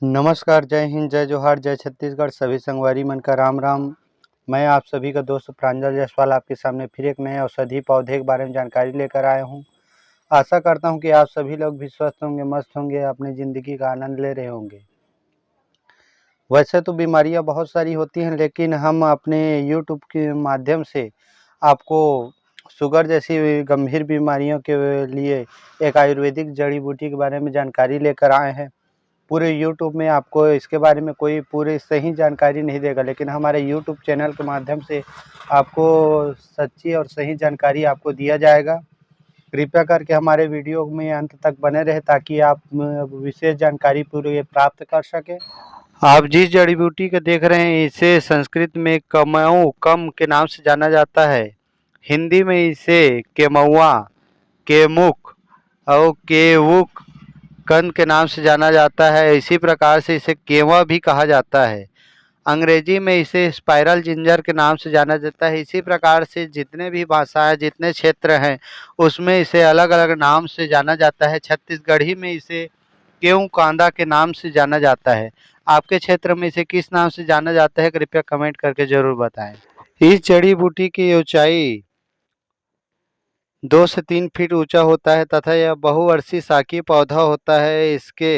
नमस्कार, जय हिंद, जय जोहार, जय छत्तीसगढ़। सभी संगवारी मन का राम राम। मैं आप सभी का दोस्त प्रांजल जायसवाल आपके सामने फिर एक नए औषधि पौधे के बारे में जानकारी लेकर आया हूँ। आशा करता हूँ कि आप सभी लोग भी स्वस्थ होंगे, मस्त होंगे, अपनी ज़िंदगी का आनंद ले रहे होंगे। वैसे तो बीमारियाँ बहुत सारी होती हैं, लेकिन हम अपने यूट्यूब के माध्यम से आपको शुगर जैसी गंभीर बीमारियों के लिए एक आयुर्वेदिक जड़ी बूटी के बारे में जानकारी लेकर आए हैं। पूरे यूट्यूब में आपको इसके बारे में कोई पूरी सही जानकारी नहीं देगा, लेकिन हमारे यूट्यूब चैनल के माध्यम से आपको सच्ची और सही जानकारी आपको दिया जाएगा। कृपया करके हमारे वीडियो में अंत तक बने रहे ताकि आप विशेष जानकारी पूरी प्राप्त कर सकें। आप जिस जड़ी बूटी को देख रहे हैं इसे संस्कृत में कमऊ कम के नाम से जाना जाता है। हिंदी में इसे केमउआ, केमुक और केवुक कंद के नाम से जाना जाता है। इसी प्रकार से इसे केवा भी कहा जाता है। अंग्रेजी में इसे स्पाइरल जिंजर के नाम से जाना जाता है। इसी प्रकार से जितने भी भाषाएं, जितने क्षेत्र हैं, उसमें इसे अलग अलग नाम से जाना जाता है। छत्तीसगढ़ी में इसे केऊ कांदा के नाम से जाना जाता है। आपके क्षेत्र में इसे किस नाम से जाना जाता है, कृपया कमेंट करके जरूर बताएं। इस जड़ी बूटी की ऊंचाई 2 से 3 फीट ऊंचा होता है तथा यह बहुवर्षीय शाकीय पौधा होता है। इसके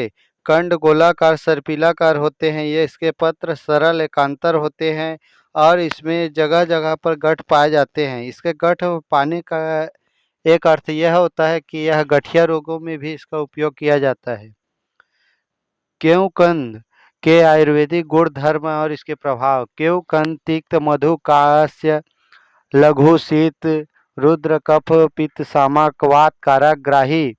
कंड गोलाकार सर्पिलाकार होते हैं। ये इसके पत्र सरल एकांतर होते हैं और इसमें जगह जगह पर गठ पाए जाते हैं। इसके गठ पाने का एक अर्थ यह होता है कि यह गठिया रोगों में भी इसका उपयोग किया जाता है। केवकंद के आयुर्वेदिक गुण धर्म और इसके प्रभाव। केवकंद तिक्त, मधु, कास्य, लघु, शीत, रुद्र, कफ, पित्त, सामक, वात, काराग्राही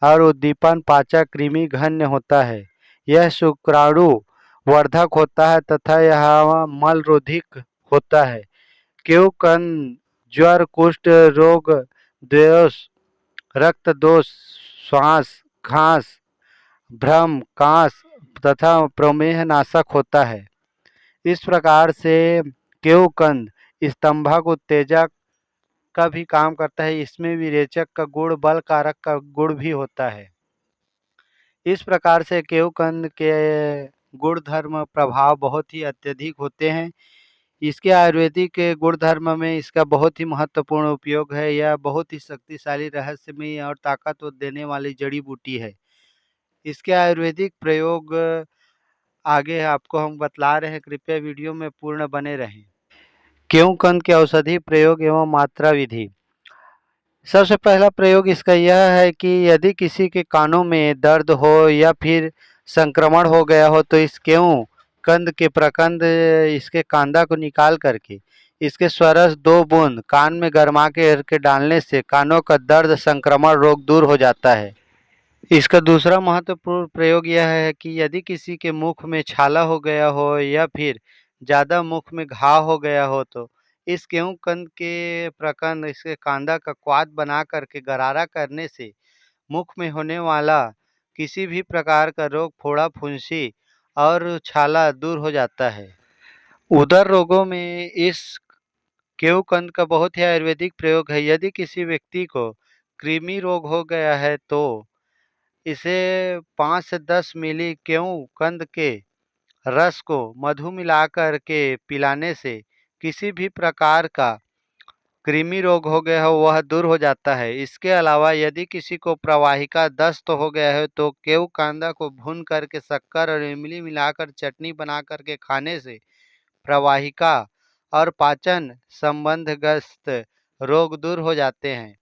और उद्दीपन, पाचक, कृमि घन्य होता है। यह शुक्राणु वर्धक होता है तथा यह मलरोधिक होता है। केवकंद ज्वर, कुष्ठ रोग, दोष, रक्त दोष, श्वास, घास, भ्रम, कास तथा प्रमेह नाशक होता है। इस प्रकार से केवकंद स्तंभक, उत्तेजक का भी काम करता है। इसमें विरेचक का गुण, बल कारक का गुण भी होता है। इस प्रकार से केवकंद के गुण धर्म प्रभाव बहुत ही अत्यधिक होते हैं। इसके आयुर्वेदिक गुण धर्म में इसका बहुत ही महत्वपूर्ण उपयोग है। यह बहुत ही शक्तिशाली, रहस्यमय और ताकत देने वाली जड़ी बूटी है। इसके आयुर्वेदिक प्रयोग आगे आपको हम बतला रहे हैं, कृपया वीडियो में पूर्ण बने रहें। केवकंद के औषधि प्रयोग एवं मात्रा विधि। सबसे पहला प्रयोग इसका यह है कि यदि किसी के कानों में दर्द हो या फिर संक्रमण हो गया हो तो इस केवकंद के प्रकंद, इसके कांदा को निकाल करके इसके स्वरस 2 बूंद कान में गरमा के डालने से कानों का दर्द, संक्रमण रोग दूर हो जाता है। इसका दूसरा महत्वपूर्ण प्रयोग यह है कि यदि किसी के मुख में छाला हो गया हो या फिर ज़्यादा मुख में घाव हो गया हो तो इस गेहूँकंद के प्रकंद, इसके कांदा का क्वाथ बना करके गरारा करने से मुख में होने वाला किसी भी प्रकार का रोग, फोड़ा, फुंसी और छाला दूर हो जाता है। उदर रोगों में इस गेहूँकंद का बहुत ही आयुर्वेदिक प्रयोग है। यदि किसी व्यक्ति को कृमि रोग हो गया है तो इसे 5 से 10 मिली गेहूँकंद के रस को मधु मिलाकर के पिलाने से किसी भी प्रकार का कृमि रोग हो गया हो वह दूर हो जाता है। इसके अलावा यदि किसी को प्रवाहिका दस्त हो गया है तो केव कांदा को भून करके शक्कर और इमली मिलाकर चटनी बना करके खाने से प्रवाहिका और पाचन संबंधग्रस्त रोग दूर हो जाते हैं।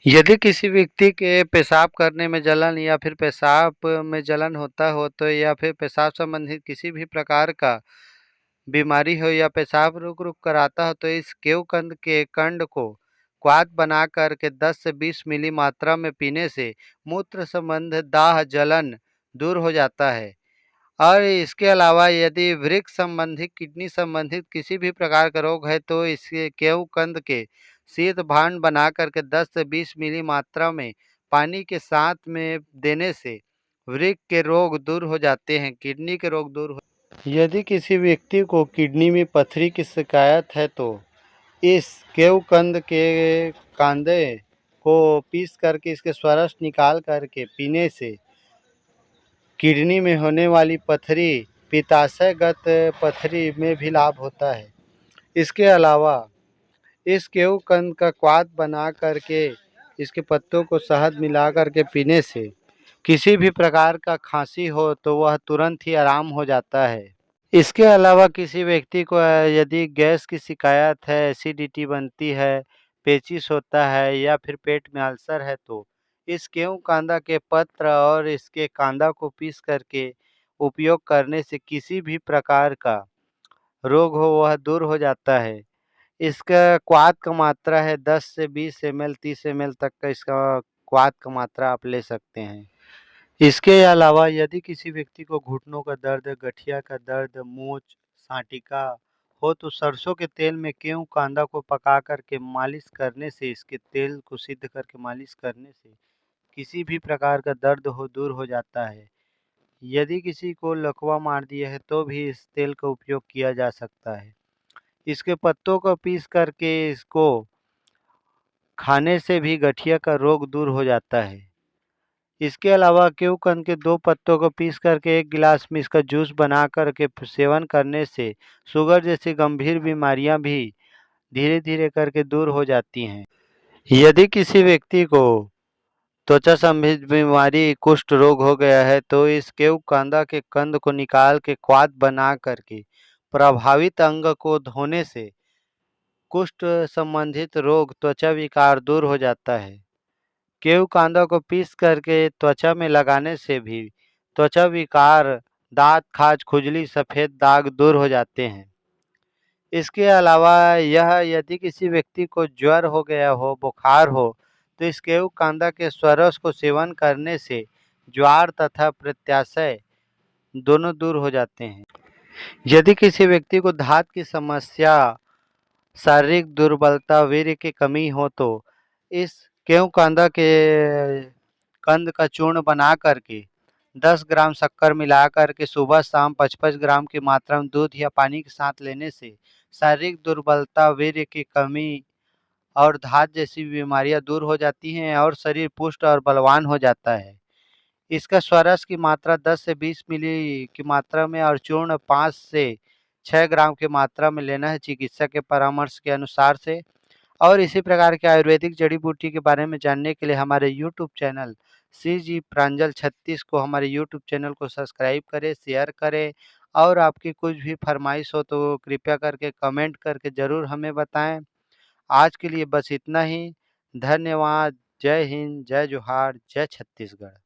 यदि किसी व्यक्ति के पेशाब करने में जलन या फिर पेशाब में जलन होता हो तो या फिर पेशाब संबंधित किसी भी प्रकार का बीमारी हो या पेशाब रुक रुक कर आता हो तो इस केवकंद के कंड को क्वाथ बना कर के 10 से 20 मिली मात्रा में पीने से मूत्र संबंध, दाह, जलन दूर हो जाता है। और इसके अलावा यदि वृक्क संबंधित, किडनी संबंधित किसी भी प्रकार का रोग है तो इसके केवकंद के शीत भांड बना करके 10 से 20 मिली मात्रा में पानी के साथ में देने से वृक्क के रोग दूर हो जाते हैं, किडनी के रोग दूर हो। यदि किसी व्यक्ति को किडनी में पथरी की शिकायत है तो इस केवकंद के कांदे को पीस करके इसके स्वरस निकाल करके पीने से किडनी में होने वाली पथरी, पित्ताशयगत पथरी में भी लाभ होता है। इसके अलावा इस केहू कंद का क्वाथ बना करके इसके पत्तों को शहद मिला करके पीने से किसी भी प्रकार का खांसी हो तो वह तुरंत ही आराम हो जाता है। इसके अलावा किसी व्यक्ति को यदि गैस की शिकायत है, एसिडिटी बनती है, पेचिश होता है या फिर पेट में अल्सर है तो इस गेहूं कांदा के पत्र और इसके कांदा को पीस करके उपयोग करने से किसी भी प्रकार का रोग हो वह दूर हो जाता है। इसका क्वाथ का मात्रा है 10 से 20 ml 30 ml तक का इसका क्वाथ का मात्रा आप ले सकते हैं। इसके अलावा यदि किसी व्यक्ति को घुटनों का दर्द, गठिया का दर्द, मूंछ, साटिका हो तो सरसों के तेल में गेहूं कांदा को पका करके मालिश करने से, इसके तेल को सिद्ध करके मालिश करने से किसी भी प्रकार का दर्द हो दूर हो जाता है। यदि किसी को लकवा मार दिया है तो भी इस तेल का उपयोग किया जा सकता है। इसके पत्तों को पीस करके इसको खाने से भी गठिया का रोग दूर हो जाता है। इसके अलावा केवकन के 2 पत्तों को पीस करके 1 गिलास में इसका जूस बना कर के सेवन करने से शुगर जैसी गंभीर बीमारियां भी धीरे-धीरे करके दूर हो जाती हैं। यदि किसी व्यक्ति को त्वचा संबंधित बीमारी कुष्ठ रोग हो गया है तो इस केव कांदा के कंद को निकाल के क्वाथ बना करके प्रभावित अंग को धोने से कुष्ठ संबंधित रोग, त्वचा विकार दूर हो जाता है। केव कांदा को पीस करके त्वचा में लगाने से भी त्वचा विकार, दांत खाज, खुजली, सफेद दाग दूर हो जाते हैं। इसके अलावा यह यदि किसी व्यक्ति को ज्वर हो गया हो, बुखार हो तो इस केव कांदा के स्वरस को सेवन करने से ज्वार तथा पित्ताशय दोनों दूर हो जाते हैं। यदि किसी व्यक्ति को धात की समस्या, शारीरिक दुर्बलता, वीर्य की कमी हो तो इस गेहूं कांदा के कंद का चूर्ण बना करके 10 ग्राम शक्कर मिला करके सुबह शाम 55 ग्राम की मात्रा में दूध या पानी के साथ लेने से शारीरिक दुर्बलता, वीर्य की कमी और धात जैसी बीमारियां दूर हो जाती हैं और शरीर पुष्ट और बलवान हो जाता है। इसका स्वरस की मात्रा 10 से 20 मिली की मात्रा में और चूर्ण 5 से 6 ग्राम की मात्रा में लेना है चिकित्सक के परामर्श के अनुसार से। और इसी प्रकार के आयुर्वेदिक जड़ी-बूटी के बारे में जानने के लिए हमारे यूट्यूब चैनल सीजी प्रांजल 36 को हमारे यूट्यूब चैनल को सब्सक्राइब करें, शेयर करें और आपकी कुछ भी फरमाइश हो तो कृपया करके कमेंट करके ज़रूर हमें बताएँ। आज के लिए बस इतना ही। धन्यवाद। जय हिंद, जय जोहार, जय छत्तीसगढ़।